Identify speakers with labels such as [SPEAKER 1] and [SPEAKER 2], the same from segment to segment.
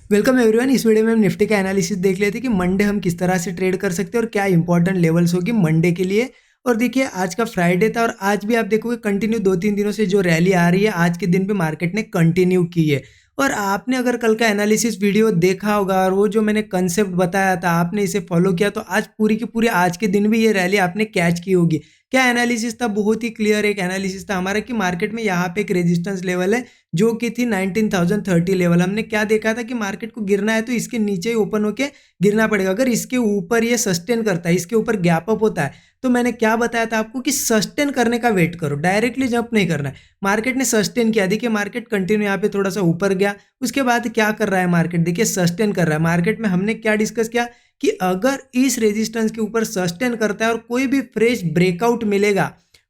[SPEAKER 1] Welcome everyone. इस video में हम निफ्टी का एनालिसिस देख लेते हैं कि मंडे हम किस तरह से ट्रेड कर सकते हैं और क्या इंपॉर्टेंट लेवल्स होगी मंडे के लिए। और देखिए आज का फ्राइडे था और आज भी आप देखोगे कंटिन्यू 2-3 दिनों से जो रैली आ रही है आज के दिन भी मार्केट ने कंटिन्यू की है। और आपने अगर कल का एनालिसिस वीडियो देखा होगा और वो जो मैंने कंसेप्ट बताया था आपने इसे फॉलो किया तो आज पूरी की पूरी आज के दिन भी ये रैली आपने कैच की होगी। क्या एनालिसिस था? बहुत ही क्लियर एक एनालिसिस था हमारा कि मार्केट में यहाँ पे एक रेजिस्टेंस लेवल है जो कि थी 19,030 लेवल। हमने क्या देखा था कि मार्केट को गिरना है तो इसके नीचे ही ओपन होके गिरना पड़ेगा। अगर इसके ऊपर ये सस्टेन करता है, इसके ऊपर गैप अप होता है तो मैंने क्या बताया था आपको कि सस्टेन करने का वेट करो, डायरेक्टली जंप नहीं करना है। मार्केट ने सस्टेन किया, देखिए मार्केट कंटिन्यू यहाँ पे थोड़ा सा ऊपर गया, उसके बाद क्या कर रहा है मार्केट, देखिए सस्टेन कर रहा है। मार्केट में हमने क्या डिस्कस किया कि अगर इस रेजिस्टेंस के ऊपर सस्टेन करता है और कोई भी फ्रेश ब्रेकआउट मिलेगा,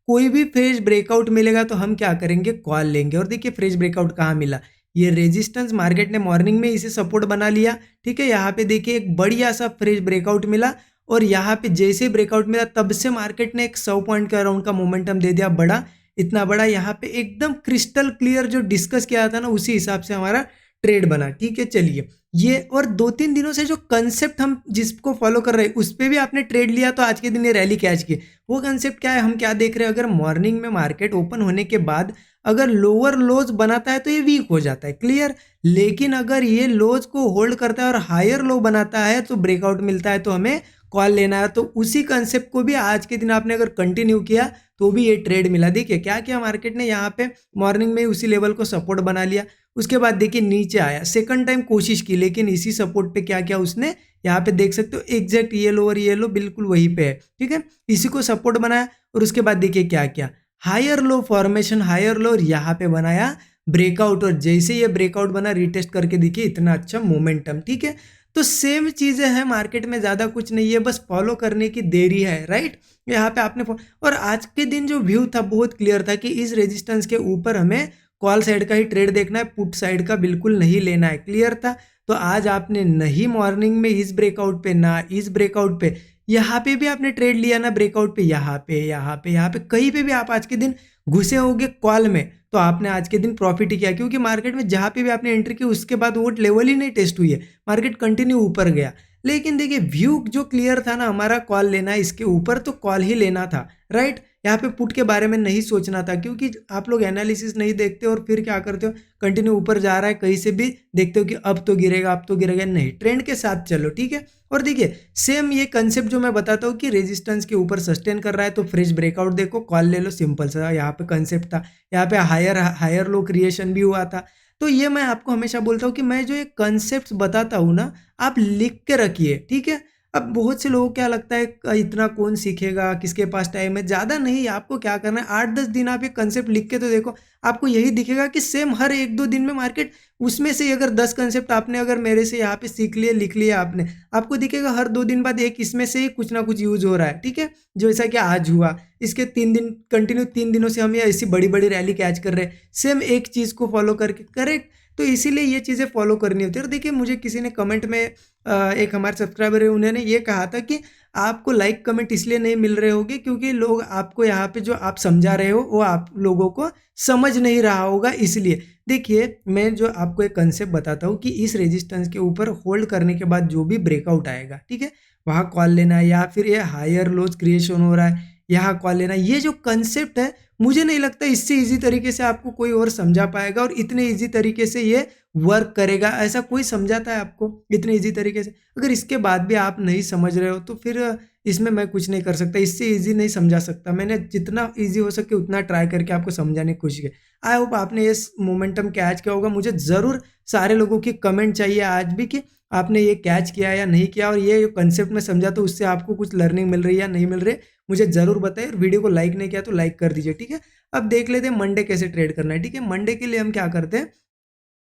[SPEAKER 1] कोई भी फ्रेश ब्रेकआउट मिलेगा तो हम क्या करेंगे, कॉल लेंगे। और देखिए फ्रेश ब्रेकआउट कहाँ मिला, ये रेजिस्टेंस मार्केट ने मॉर्निंग में इसे सपोर्ट बना लिया। ठीक है, यहाँ पे देखिए एक बढ़िया सा फ्रेश ब्रेकआउट मिला और यहाँ पे जैसे ब्रेकआउट मिला तब से मार्केट ने एक 100 पॉइंट का अराउंड का मोमेंटम दे दिया, बड़ा इतना बड़ा। यहाँ पे एकदम क्रिस्टल क्लियर जो डिस्कस किया था ना उसी हिसाब से हमारा ट्रेड बना। ठीक है, चलिए ये और 2-3 दिनों से जो कंसेप्ट हम जिसको फॉलो कर रहे हैं उस पर भी आपने ट्रेड लिया तो आज के दिन ये रैली कैच की। वो कंसेप्ट क्या है, हम क्या देख रहे हैं, अगर मॉर्निंग में मार्केट ओपन होने के बाद अगर लोअर लोज बनाता है तो ये वीक हो जाता है, क्लियर। लेकिन अगर ये लोज को होल्ड करता है और हायर लो बनाता है तो ब्रेकआउट मिलता है तो हमें कॉल लेना है। तो उसी कंसेप्ट को भी आज के दिन आपने अगर कंटिन्यू किया तो भी ये ट्रेड मिला। देखिए क्या किया मार्केट ने, यहाँ पे मॉर्निंग में उसी लेवल को सपोर्ट बना लिया, उसके बाद देखिए नीचे आया, सेकंड टाइम कोशिश की लेकिन इसी सपोर्ट पे क्या किया उसने, यहाँ पे देख सकते हो एग्जैक्ट ये लो और ये लो बिल्कुल वहीं पे है। ठीक है, इसी को सपोर्ट बनाया और उसके बाद देखिए क्या किया, higher low formation, higher low और यहाँ पे बनाया ब्रेकआउट। और जैसे ये ब्रेकआउट बना रीटेस्ट करके देखिए इतना अच्छा मोमेंटम। ठीक है, तो सेम चीजें हैं मार्केट में, ज्यादा कुछ नहीं है, बस फॉलो करने की देरी है, राइट। यहाँ पे आपने और आज के दिन जो व्यू था बहुत क्लियर था कि इस रेजिस्टेंस के ऊपर हमें कॉल साइड का ही ट्रेड देखना है, पुट साइड का बिल्कुल नहीं लेना है, क्लियर था। तो आज आपने नहीं मॉर्निंग में इस ब्रेकआउट पे ना इस ब्रेकआउट पे, यहाँ पे भी आपने ट्रेड लिया ना ब्रेकआउट पे, यहाँ पे कहीं पे भी आप आज के दिन घुसे होगे कॉल में तो आपने आज के दिन प्रॉफिट ही किया, क्योंकि मार्केट में जहाँ पे भी आपने एंट्री की उसके बाद वो लेवल ही नहीं टेस्ट हुई है, मार्केट कंटिन्यू ऊपर गया। लेकिन देखिए व्यू जो क्लियर था ना हमारा, कॉल लेना है इसके ऊपर तो कॉल ही लेना था, राइट। यहाँ पे पुट के बारे में नहीं सोचना था, क्योंकि आप लोग एनालिसिस नहीं देखते और फिर क्या करते हो, कंटिन्यू ऊपर जा रहा है कहीं से भी देखते हो कि अब तो गिरेगा अब तो गिरेगा, नहीं, ट्रेंड के साथ चलो। ठीक है, और देखिए सेम ये कंसेप्ट जो मैं बताता हूँ कि रेजिस्टेंस के ऊपर सस्टेन कर रहा है तो फ्रेश ब्रेकआउट देखो, कॉल ले लो, सिंपल सा यहाँ पे कंसेप्ट था। यहाँ पे हायर लो क्रिएशन भी हुआ था। तो ये मैं आपको हमेशा बोलता हूँ कि मैं जो ये कंसेप्ट बताता हूँ ना आप लिख के रखिए। ठीक है, अब बहुत से लोगों को क्या लगता है इतना कौन सीखेगा, किसके पास टाइम है, ज़्यादा नहीं, आपको क्या करना है 8-10 दिन आप ये कंसेप्ट लिख के तो देखो, आपको यही दिखेगा कि सेम हर 1-2 दिन में मार्केट, उसमें से अगर 10 कंसेप्ट आपने अगर मेरे से यहाँ पे सीख लिए लिख लिया आपने, आपको दिखेगा हर 2 दिन बाद एक इसमें से ही कुछ ना कुछ यूज हो रहा है। ठीक है, जैसा कि आज हुआ, इसके 3 दिन कंटिन्यू 3 दिनों से हम ये ऐसी बड़ी बड़ी रैली कैच कर रहे हैं सेम एक चीज़ को फॉलो करके, करेक्ट। तो इसीलिए ये चीज़ें फॉलो करनी होती है। और देखिए मुझे किसी ने कमेंट में एक हमारे सब्सक्राइबर है उन्होंने ये कहा था कि आपको लाइक कमेंट इसलिए नहीं मिल रहे होंगे क्योंकि लोग आपको यहाँ पे जो आप समझा रहे हो वो आप लोगों को समझ नहीं रहा होगा, इसलिए। देखिए मैं जो आपको एक कंसेप्ट बताता हूँ कि इस रेजिस्टेंस के ऊपर होल्ड करने के बाद जो भी ब्रेकआउट आएगा, ठीक है, वहाँ कॉल लेना है, या फिर ये हायर लोज क्रिएशन हो रहा है यहाँ कॉल लेना, ये जो कंसेप्ट है मुझे नहीं लगता इससे इजी तरीके से आपको कोई और समझा पाएगा और इतने इजी तरीके से ये वर्क करेगा, ऐसा कोई समझाता है आपको इतने इजी तरीके से? अगर इसके बाद भी आप नहीं समझ रहे हो तो फिर इसमें मैं कुछ नहीं कर सकता, इससे इजी नहीं समझा सकता। मैंने जितना इजी हो सके उतना ट्राई करके आपको समझाने की कोशिश की। आई होप आपने ये मोमेंटम कैच किया होगा। मुझे ज़रूर सारे लोगों की कमेंट चाहिए आज भी कि आपने ये कैच किया या नहीं किया, और ये कंसेप्ट में समझा तो उससे आपको कुछ लर्निंग मिल रही है या नहीं मिल रही है, मुझे ज़रूर बताइए। और वीडियो को लाइक नहीं किया तो लाइक कर दीजिए। ठीक है, अब देख लेते हैं मंडे कैसे ट्रेड करना है। ठीक है, मंडे के लिए हम क्या करते हैं,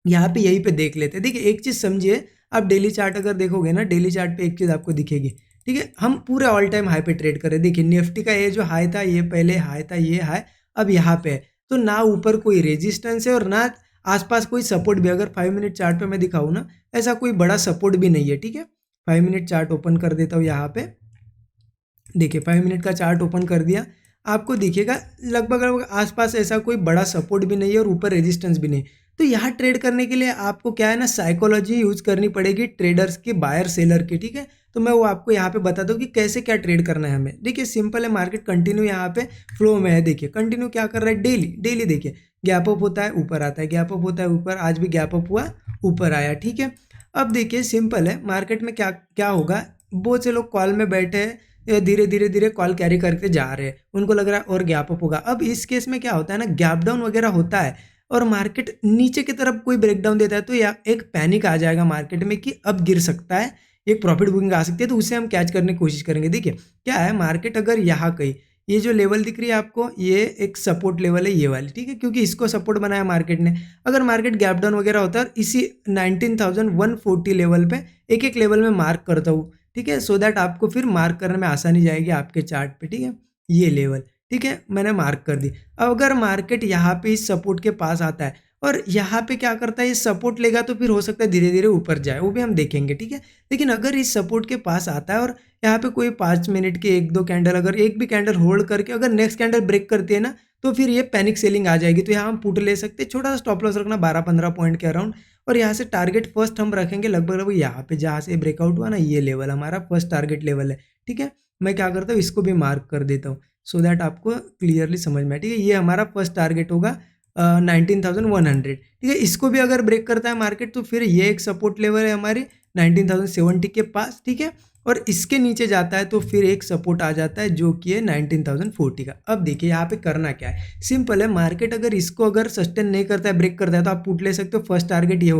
[SPEAKER 1] यहाँ पे यहीं पे देख लेते हैं। देखिए एक चीज़ समझिए, आप डेली चार्ट अगर देखोगे ना, डेली चार्ट पे एक चीज़ आपको दिखेगी। ठीक है, हम पूरे ऑल टाइम हाई पे ट्रेड करें। देखिए निफ्टी का ये जो हाई था, ये पहले हाई था, ये हाई अब यहाँ पे है, तो ना ऊपर कोई रेजिस्टेंस है और ना आसपास कोई सपोर्ट भी। अगर 5 मिनट चार्ट पे मैं दिखाऊँ ना, ऐसा कोई बड़ा सपोर्ट भी नहीं है। ठीक है, 5 मिनट चार्ट ओपन कर देता हूँ यहाँ पे। देखिए 5 मिनट का चार्ट ओपन कर दिया, आपको दिखेगा लगभग लगभग आसपास ऐसा कोई बड़ा सपोर्ट भी नहीं है और ऊपर रेजिस्टेंस भी नहीं। तो यहाँ ट्रेड करने के लिए आपको क्या है ना, साइकोलॉजी यूज करनी पड़ेगी ट्रेडर्स की, बायर सेलर की, ठीक है। तो मैं वो आपको यहाँ पे बता दूँ कि कैसे क्या ट्रेड करना है हमें। देखिए सिंपल है, मार्केट कंटिन्यू यहाँ पे फ्लो में है। देखिए कंटिन्यू क्या कर रहा है, डेली डेली देखिए गैप अप होता है ऊपर आता है, गैप अप होता है ऊपर, आज भी गैप अप हुआ ऊपर आया, ठीक है। अब देखिए सिंपल है, मार्केट में क्या क्या होगा, बहुत से लोग कॉल में बैठे हैं, धीरे धीरे धीरे कॉल कैरी करके जा रहे हैं, उनको लग रहा है और गैप अप होगा। अब इस केस में क्या होता है ना, गैप डाउन वगैरह होता है और मार्केट नीचे की तरफ कोई ब्रेकडाउन देता है तो या एक पैनिक आ जाएगा मार्केट में कि अब गिर सकता है, एक प्रॉफिट बुकिंग आ सकती है, तो उसे हम कैच करने की कोशिश करेंगे। देखिए क्या है, मार्केट अगर यहाँ कहीं, ये जो लेवल दिख रही है आपको, ये एक सपोर्ट लेवल है ये वाली, ठीक है, क्योंकि इसको सपोर्ट बनाया मार्केट ने। अगर मार्केट गैप डाउन वगैरह होता है इसी 19,140 लेवल पे एक एक लेवल में मार्क करता हूँ, ठीक है, सो दैट आपको फिर मार्क करने में आसानी जाएगी आपके चार्ट पे, ठीक है। ये लेवल, ठीक है, मैंने मार्क कर दी। अब अगर मार्केट यहाँ पे इस सपोर्ट के पास आता है और यहाँ पे क्या करता है, ये सपोर्ट लेगा तो फिर हो सकता है धीरे धीरे ऊपर जाए, वो भी हम देखेंगे, ठीक है। लेकिन अगर इस सपोर्ट के पास आता है और यहाँ पे कोई 5 मिनट के एक दो कैंडल, अगर एक भी कैंडल होल्ड करके अगर नेक्स्ट कैंडल ब्रेक करती है ना, तो फिर ये पैनिक सेलिंग आ जाएगी। तो यहाँ हम पुट ले सकते हैं, छोटा सा स्टॉप लॉस रखना 12-15 पॉइंट के अराउंड, और यहाँ से टारगेट फर्स्ट हम रखेंगे लगभग यहाँ पे, जहाँ से ब्रेकआउट हुआ ना, ये लेवल हमारा फर्स्ट टारगेट लेवल है, ठीक है। मैं क्या करता हूँ, इसको भी मार्क कर देता हूँ सो दैट आपको क्लियरली समझ में आए, ठीक है। ये हमारा फर्स्ट टारगेट होगा 19,100, ठीक है। इसको भी अगर ब्रेक करता है मार्केट तो फिर ये एक सपोर्ट लेवल है हमारी 19,070 के पास, ठीक है। और इसके नीचे जाता है तो फिर एक सपोर्ट आ जाता है जो कि है 19,040 का। अब देखिए यहाँ पे करना क्या है, सिंपल है, मार्केट अगर इसको अगर सस्टेन नहीं करता है, ब्रेक करता है, तो आप पुट ले सकते हो। फर्स्ट टारगेट ये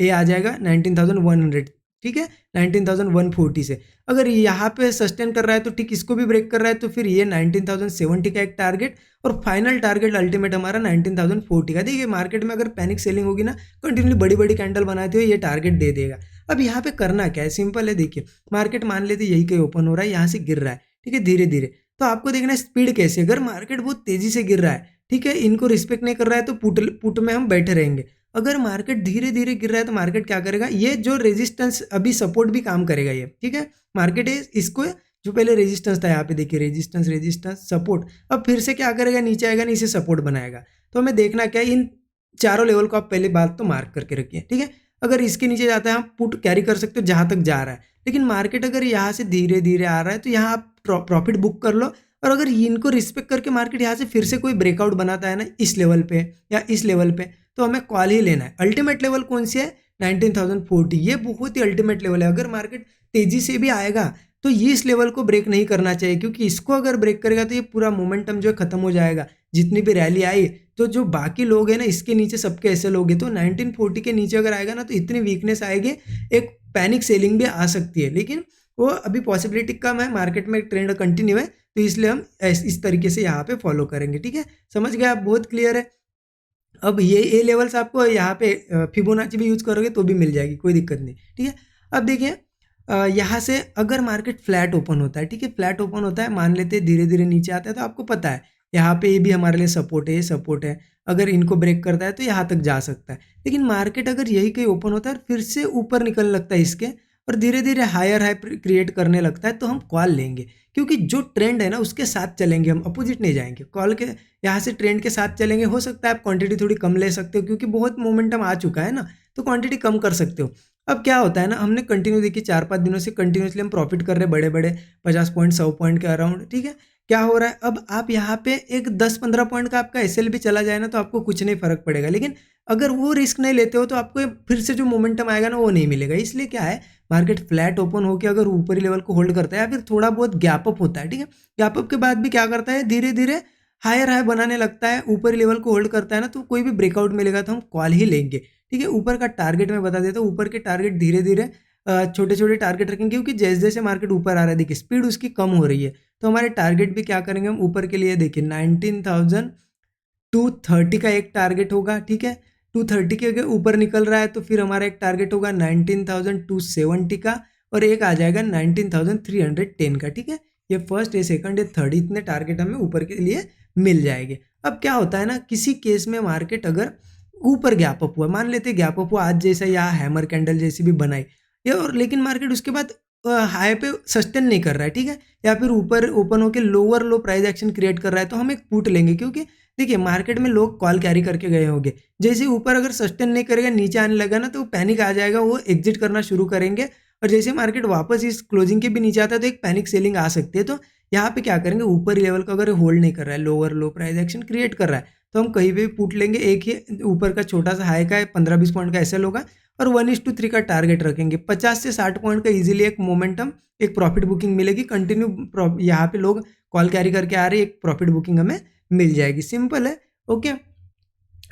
[SPEAKER 1] आ जाएगा 19,100, ठीक है, 19,140 से। अगर यहाँ पे सस्टेन कर रहा है तो ठीक, इसको भी ब्रेक कर रहा है तो फिर ये 19,070 का एक टारगेट, और फाइनल टारगेट अल्टीमेट हमारा 19,040 का। देखिए मार्केट में अगर पैनिक सेलिंग होगी ना, कंटिन्यू बड़ी बड़ी कैंडल बनाते हुए ये टारगेट दे देगा। अब यहाँ पे करना क्या है, सिंपल है, देखिए मार्केट मान लेते यही कहीं ओपन हो रहा है, यहाँ से गिर रहा है, ठीक है, धीरे धीरे, तो आपको देखना है स्पीड कैसे। अगर मार्केट बहुत तेजी से गिर रहा है, ठीक है, इनको रिस्पेक्ट नहीं कर रहा है तो पुट में हम बैठे रहेंगे। अगर मार्केट धीरे धीरे गिर रहा है तो मार्केट क्या करेगा, ये जो रेजिस्टेंस अभी सपोर्ट भी काम करेगा ये, ठीक है। मार्केट इसको जो पहले रेजिस्टेंस था, यहाँ पे देखिए रेजिस्टेंस रेजिस्टेंस सपोर्ट, अब फिर से क्या करेगा, नीचे आएगा, नीचे सपोर्ट बनाएगा। तो हमें देखना क्या है, इन चारों लेवल को आप पहले बात तो मार्क करके रखिए, ठीक है। अगर इसके नीचे जाता है हम पुट कैरी कर सकते हो जहां तक जा रहा है, लेकिन मार्केट अगर यहाँ से धीरे धीरे आ रहा है तो यहाँ आप प्रॉफिट बुक कर लो। और अगर इनको रिस्पेक्ट करके मार्केट यहाँ से फिर से कोई ब्रेकआउट बनाता है ना इस लेवल पे या इस लेवल पे, तो हमें कॉल ही लेना है। अल्टीमेट लेवल कौन सी है, 19,040, ये बहुत ही अल्टीमेट लेवल है। अगर मार्केट तेजी से भी आएगा तो ये इस लेवल को ब्रेक नहीं करना चाहिए, क्योंकि इसको अगर ब्रेक करेगा तो ये पूरा मोमेंटम जो है खत्म हो जाएगा। जितनी भी रैली आई तो जो बाकी लोग हैं ना, इसके नीचे सबके ऐसे लोग हैं, तो 1940 के नीचे अगर आएगा ना तो इतनी वीकनेस आएगी, एक पैनिक सेलिंग भी आ सकती है। लेकिन वो अभी पॉसिबिलिटी कम है, मार्केट में ट्रेंड कंटिन्यू है, तो इसलिए हम इस तरीके से यहाँ पे फॉलो करेंगे, ठीक है। समझ गए आप, बहुत क्लियर है। अब ये लेवल्स आपको यहाँ पे फिबोनाची भी यूज करोगे तो भी मिल जाएगी, कोई दिक्कत नहीं, ठीक है। अब देखिए यहाँ से अगर मार्केट फ्लैट ओपन होता है, ठीक है, फ्लैट ओपन होता है, मान लेते हैं धीरे धीरे नीचे आता है, तो आपको पता है यहाँ पे ये भी हमारे लिए सपोर्ट है, ये सपोर्ट है। अगर इनको ब्रेक करता है तो यहाँ तक जा सकता है। लेकिन मार्केट अगर यही कहीं ओपन होता है फिर से ऊपर निकलने लगता है इसके, और धीरे धीरे हायर हाई क्रिएट करने लगता है, तो हम कॉल लेंगे, क्योंकि जो ट्रेंड है ना उसके साथ चलेंगे, हम अपोजिट नहीं जाएंगे। कॉल के यहाँ से ट्रेंड के साथ चलेंगे। हो सकता है आप क्वांटिटी थोड़ी कम ले सकते हो, क्योंकि बहुत मोमेंटम आ चुका है ना, तो क्वांटिटी कम कर सकते हो। अब क्या होता है ना, हमने कंटिन्यू देखिए 4-5 दिनों से कंटिन्यूसली हम प्रॉफिट कर रहे हैं बड़े बड़े 50 पॉइंट 100 पॉइंट के अराउंड, ठीक है। क्या हो रहा है, अब आप यहाँ पे एक 10-15 पॉइंट का आपका एसएल भी चला जाए ना तो आपको कुछ नहीं फर्क पड़ेगा। लेकिन अगर वो रिस्क नहीं लेते हो तो आपको फिर से जो मोमेंटम आएगा ना वो नहीं मिलेगा। इसलिए क्या है, मार्केट फ्लैट ओपन होकर अगर ऊपरी लेवल को होल्ड करता है या फिर थोड़ा बहुत गैप अप होता है, ठीक है, गैप अप के बाद भी क्या करता है, धीरे धीरे हायर हाई बनाने लगता है, ऊपरी लेवल को होल्ड करता है ना, तो कोई भी ब्रेकआउट मिलेगा तो हम कॉल ही लेंगे, ठीक है। ऊपर का टारगेट मैं बता देता हूँ, ऊपर के टारगेट धीरे धीरे छोटे छोटे टारगेट रखेंगे, क्योंकि जैसे जैसे मार्केट ऊपर आ रहा है देखिए स्पीड उसकी कम हो रही है, तो हमारे टारगेट भी क्या करेंगे हम ऊपर के लिए, देखिए 19,230 का एक टारगेट होगा, ठीक है। 230 के अगर ऊपर निकल रहा है तो फिर हमारा एक टारगेट होगा 19,270 का, और एक आ जाएगा 19,310 का, ठीक है। ये फर्स्ट, ये सेकंड, ये थर्ड, इतने टारगेट हमें ऊपर के लिए मिल जाएंगे। अब क्या होता है ना, किसी केस में मार्केट अगर ऊपर गैप अप हुआ, मान लेते गैप अप हुआ आज जैसा या हैमर कैंडल जैसी भी बनाई, या और लेकिन मार्केट उसके बाद हाई पे सस्टेन नहीं कर रहा है, ठीक है, या फिर ऊपर ओपन होकर लोअर लो प्राइस एक्शन क्रिएट कर रहा है, तो हम एक पुट लेंगे, क्योंकि देखिए मार्केट में लोग कॉल कैरी करके गए होंगे, जैसे ऊपर अगर सस्टेन नहीं करेगा, नीचे आने लगा ना, तो पैनिक आ जाएगा, वो एग्जिट करना शुरू करेंगे। और जैसे मार्केट वापस इस क्लोजिंग के भी नीचे आता है तो एक पैनिक सेलिंग आ सकती है। तो यहाँ पे क्या करेंगे, ऊपर लेवल को अगर होल्ड नहीं कर रहा है, लोअर लो प्राइस एक्शन क्रिएट कर रहा है, तो हम कहीं पे भी पुट लेंगे। एक ही ऊपर का छोटा सा हाई का 15-20 पॉइंट का एसएल होगा और 1:3 का टारगेट रखेंगे। 50 से 60 पॉइंट का इजीली एक मोमेंटम, एक प्रॉफिट बुकिंग मिलेगी। कंटिन्यू यहाँ पे लोग कॉल कैरी करके आ रहे हैं, एक प्रॉफिट बुकिंग हमें मिल जाएगी। सिंपल है। ओके,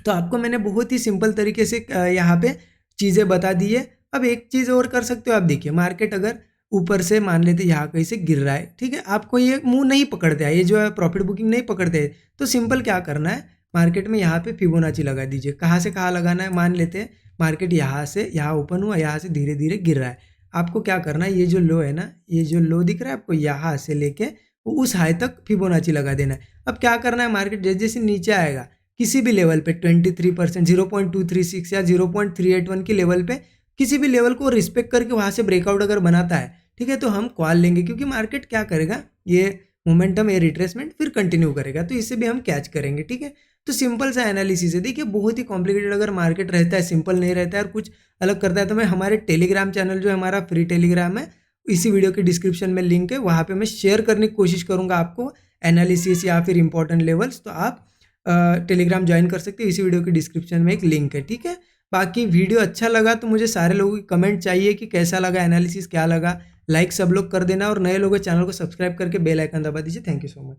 [SPEAKER 1] तो आपको मैंने बहुत ही सिंपल तरीके से यहाँ पे चीज़ें बता दी है। अब एक चीज़ और कर सकते हो आप, देखिए मार्केट अगर ऊपर से मान लेते यहाँ कहीं से गिर रहा है, ठीक है, आपको ये मुंह नहीं पकड़ते है, ये जो है प्रॉफिट बुकिंग नहीं पकड़ते है, तो सिंपल क्या करना है, मार्केट में यहाँ पे फिबोनाची लगा दीजिए। कहाँ से कहाँ लगाना है, मान लेते हैं मार्केट यहाँ से यहाँ ओपन हुआ, यहाँ से धीरे धीरे गिर रहा है, आपको क्या करना है, ये जो लो है ना, ये जो लो दिख रहा है आपको, यहाँ से लेके उस हाई तक फिबोनाची लगा देना है। अब क्या करना है, मार्केट जैसे जैसे नीचे आएगा किसी भी लेवल पे 23%, 0.236 या 0.381 की लेवल पे, किसी भी लेवल को रिस्पेक्ट करके वहाँ से ब्रेकआउट अगर बनाता है, ठीक है, तो हम कॉल लेंगे, क्योंकि मार्केट क्या करेगा, ये मोमेंटम, ये रिट्रेसमेंट फिर कंटिन्यू करेगा, तो इससे भी हम कैच करेंगे। ठीक है, तो सिंपल सा एनालिसिस है। देखिए बहुत ही कॉम्प्लिकेटेड अगर मार्केट रहता है, सिंपल नहीं रहता है और कुछ अलग करता है, तो मैं हमारे टेलीग्राम चैनल जो है हमारा फ्री टेलीग्राम है, इसी वीडियो के डिस्क्रिप्शन में लिंक है, वहाँ पे मैं शेयर करने की कोशिश करूँगा आपको एनालिसिस या फिर इंपॉर्टेंट लेवल्स, तो आप टेलीग्राम ज्वाइन कर सकते हो। इसी वीडियो के डिस्क्रिप्शन में एक लिंक है। ठीक है, बाकी वीडियो अच्छा लगा तो मुझे सारे लोगों की कमेंट चाहिए कि कैसा लगा एनालिसिस, क्या लगा, लाइक सब लोग कर देना और नए लोगों चैनल को सब्सक्राइब करके बेल आइकन दबा दीजिए। Thank you so much.